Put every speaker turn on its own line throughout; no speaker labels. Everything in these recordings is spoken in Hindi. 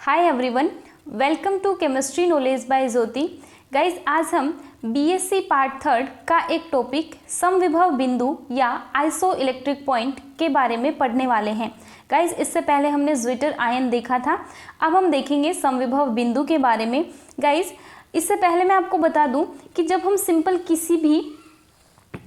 Hi everyone, welcome to chemistry knowledge by Jyoti. Guys, आज हम बीएससी पार्ट 3 का एक टॉपिक समविभव बिंदु या आइसो इलेक्ट्रिक पॉइंट के बारे में पढ़ने वाले हैं। गाइज, इससे पहले हमने ज्विटर आयन देखा था, अब हम देखेंगे समविभव बिंदु के बारे में। गाइज, इससे पहले मैं आपको बता दूं कि जब हम सिंपल किसी भी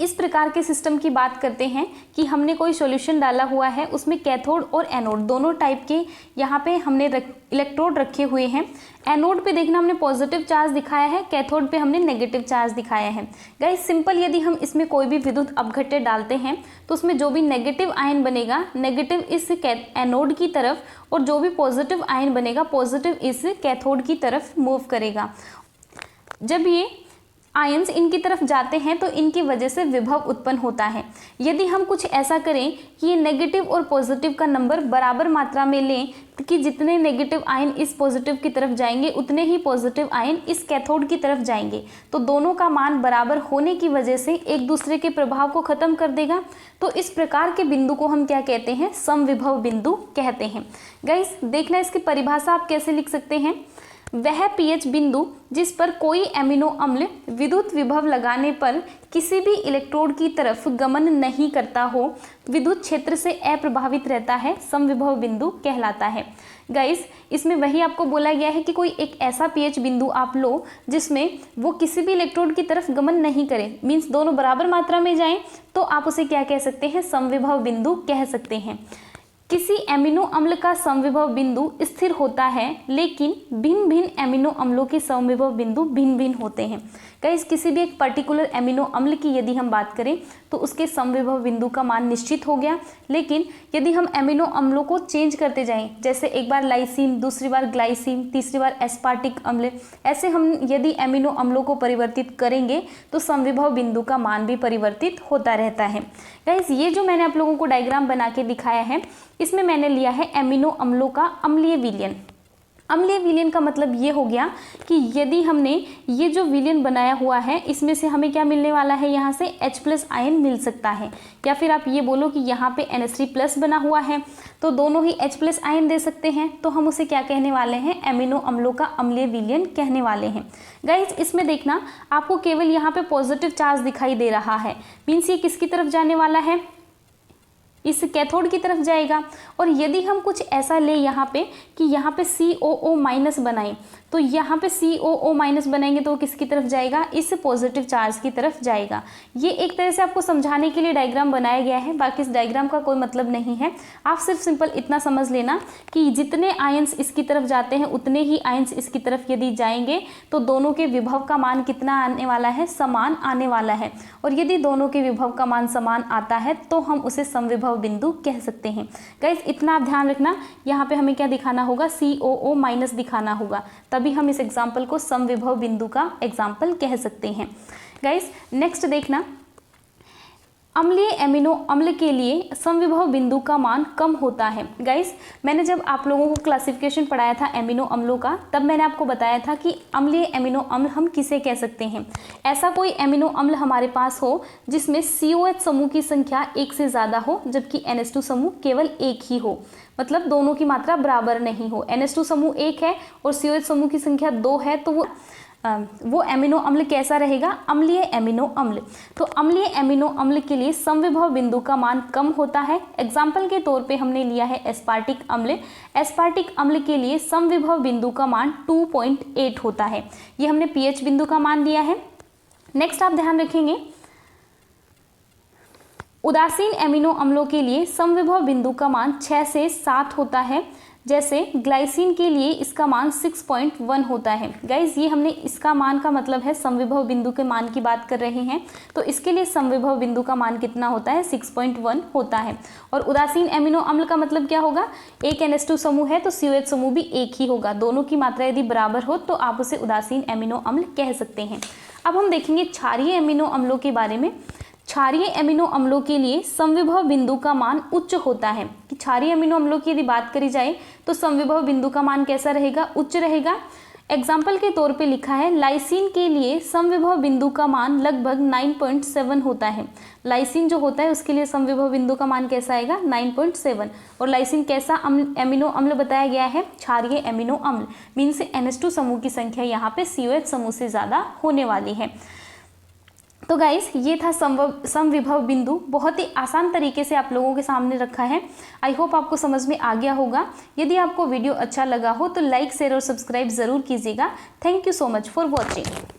इस प्रकार के सिस्टम की बात करते हैं कि हमने कोई सॉल्यूशन डाला हुआ है, उसमें कैथोड और एनोड दोनों टाइप के यहाँ पे हमने इलेक्ट्रोड रखे हुए हैं। एनोड पे देखना हमने पॉजिटिव चार्ज दिखाया है, कैथोड पे हमने नेगेटिव चार्ज दिखाया है। गाइस, सिंपल यदि हम इसमें कोई भी विद्युत अपघट्य डालते हैं तो उसमें जो भी नेगेटिव आयन बनेगा नेगेटिव इस एनोड की तरफ, और जो भी पॉजिटिव आयन बनेगा पॉजिटिव इस कैथोड की तरफ मूव करेगा। जब ये आयंस इनकी तरफ जाते हैं तो इनकी वजह से विभव उत्पन्न होता है। यदि हम कुछ ऐसा करें कि ये नेगेटिव और पॉजिटिव का नंबर बराबर मात्रा में लें कि जितने नेगेटिव आयन इस पॉजिटिव की तरफ जाएंगे उतने ही पॉजिटिव आयन इस कैथोड की तरफ जाएंगे, तो दोनों का मान बराबर होने की वजह से एक दूसरे के प्रभाव को खत्म कर देगा। तो इस प्रकार के बिंदु को हम क्या कहते हैं? समविभव बिंदु कहते हैं। गाइस, देखना इसकी परिभाषा आप कैसे लिख सकते हैं। वह पीएच बिंदु जिस पर कोई एमिनो अम्ल विद्युत विभव लगाने पर किसी भी इलेक्ट्रोड की तरफ गमन नहीं करता हो, विद्युत क्षेत्र से अप्रभावित रहता है, समविभव बिंदु कहलाता है। गाइस, इसमें वही आपको बोला गया है कि कोई एक ऐसा पीएच बिंदु आप लो जिसमें वो किसी भी इलेक्ट्रोड की तरफ गमन नहीं करे, मीन्स दोनों बराबर मात्रा में जाएं, तो आप उसे क्या कह सकते हैं? समविभव बिंदु कह सकते हैं। किसी एमिनो अम्ल का समविभव बिंदु स्थिर होता है, लेकिन भिन्न भिन्न एमिनो अम्लों के समविभव बिंदु भिन्न भिन्न होते हैं। गाइस, किसी भी एक पर्टिकुलर एमिनो अम्ल की यदि हम बात करें तो उसके समविभव बिंदु का मान निश्चित हो गया, लेकिन यदि हम एमिनो अम्लों को चेंज करते जाएं, जैसे एक बार लाइसीन, दूसरी बार ग्लाइसीन, तीसरी बार एस्पार्टिक अम्ल, ऐसे हम यदि एमिनो अम्लों को परिवर्तित करेंगे तो समविभव बिंदु का मान भी परिवर्तित होता रहता है। गाइस, ये जो मैंने आप लोगों को डायग्राम बना के दिखाया है, इसमें मैंने लिया है एमिनो अम्लों का अम्लीय विलयन। अम्लीय विलयन का मतलब ये हो गया कि यदि हमने ये जो विलयन बनाया हुआ है इसमें से हमें क्या मिलने वाला है? यहाँ से H+ आयन मिल सकता है, या फिर आप ये बोलो कि यहाँ पे NH3+ बना हुआ है तो दोनों ही H+ आयन दे सकते हैं, तो हम उसे क्या कहने वाले हैं? एमिनो अम्लों का अम्लीय विलयन कहने वाले हैं। गाइज, इसमें देखना आपको केवल यहाँ पे पॉजिटिव चार्ज दिखाई दे रहा है, मीन्स ये किसकी तरफ जाने वाला है? इस कैथोड की तरफ जाएगा। और यदि हम कुछ ऐसा ले यहाँ पे कि यहाँ पे COO- बनाएं, तो यहाँ पे COO- बनाएंगे तो वो किसकी तरफ जाएगा? इस पॉजिटिव चार्ज की तरफ जाएगा। ये एक तरह से आपको समझाने के लिए डायग्राम बनाया गया है, बाकी इस डायग्राम का कोई मतलब नहीं है। आप सिर्फ सिंपल इतना समझ लेना कि जितने आयंस इसकी तरफ जाते हैं उतने ही आयंस इसकी तरफ यदि जाएंगे तो दोनों के विभव का मान कितना आने वाला है? समान आने वाला है। और यदि दोनों के विभव का मान समान आता है तो हम उसे समविभव बिंदु कह सकते हैं। गाइस, इतना आप ध्यान रखना, यहाँ पे हमें क्या दिखाना होगा? COO- दिखाना होगा, तभी हम इस एग्जाम्पल को समविभव बिंदु का एग्जाम्पल कह सकते हैं। गाइस, नेक्स्ट देखना, अम्लीय एमिनो अम्ल के लिए समविभव बिंदु का मान कम होता है। गाइस, मैंने जब आप लोगों को क्लासिफिकेशन पढ़ाया था एमिनो अम्लों का, तब मैंने आपको बताया था कि अम्लीय एमिनो अम्ल हम किसे कह सकते हैं? ऐसा कोई एमिनो अम्ल हमारे पास हो जिसमें COH समूह की संख्या 1 से ज़्यादा हो, जबकि NH2 समूह केवल 1 ही हो, मतलब दोनों की मात्रा बराबर नहीं हो। NH2 समूह 1 है और COH समूह की संख्या 2 है, तो वो एमिनो अम्ल कैसा रहेगा? अम्लीय एमिनो अम्ल। तो अम्लीय एमिनो अम्ल के लिए समविभव बिंदु का मान कम होता है। एग्जाम्पल के तौर पे हमने लिया है एस्पार्टिक अम्ल। एस्पार्टिक अम्ल के लिए समविभव बिंदु का मान 2.8 होता है। ये हमने पीएच बिंदु का मान लिया है। नेक्स्ट आप ध्यान रखेंगे, उदासीन एमिनो अम्लों के लिए समविभव बिंदु का मान 6 से 7 होता है, जैसे ग्लाइसिन के लिए इसका मान 6.1 होता है। गाइज, ये हमने इसका मान का मतलब है समविभव बिंदु के मान की बात कर रहे हैं, तो इसके लिए समविभव बिंदु का मान कितना होता है? 6.1 होता है। और उदासीन एमिनो अम्ल का मतलब क्या होगा? एक NH2 समूह है तो COH समूह भी एक ही होगा, दोनों की मात्रा यदि बराबर हो तो आप उसे उदासीन एमिनो अम्ल कह सकते हैं। अब हम देखेंगे क्षारीय एमिनो अम्लों के बारे में। क्षारीय एमिनो अम्लों के लिए समविभव बिंदु का मान उच्च होता है। कि क्षारीय एमिनो अम्लों की यदि बात करी जाए तो समविभव बिंदु का मान कैसा रहेगा? उच्च रहेगा। एग्जाम्पल के तौर पे लिखा है लाइसिन के लिए समविभव बिंदु का मान लगभग 9.7 होता है। लाइसिन जो होता है उसके लिए समविभव बिंदु का मान कैसा आएगा 9.7। और लाइसिन कैसा एमिनो अम्ल बताया गया है, क्षारीय एमिनो अम्ल, मीन्स NH2 समूह की संख्या यहाँ पे COH समूह से ज़्यादा होने वाली है। तो गाइस ये था समविभव बिंदु, बहुत ही आसान तरीके से आप लोगों के सामने रखा है। आई होप आपको समझ में आ गया होगा। यदि आपको वीडियो अच्छा लगा हो तो लाइक शेयर और सब्सक्राइब ज़रूर कीजिएगा। Thank you so much for watching.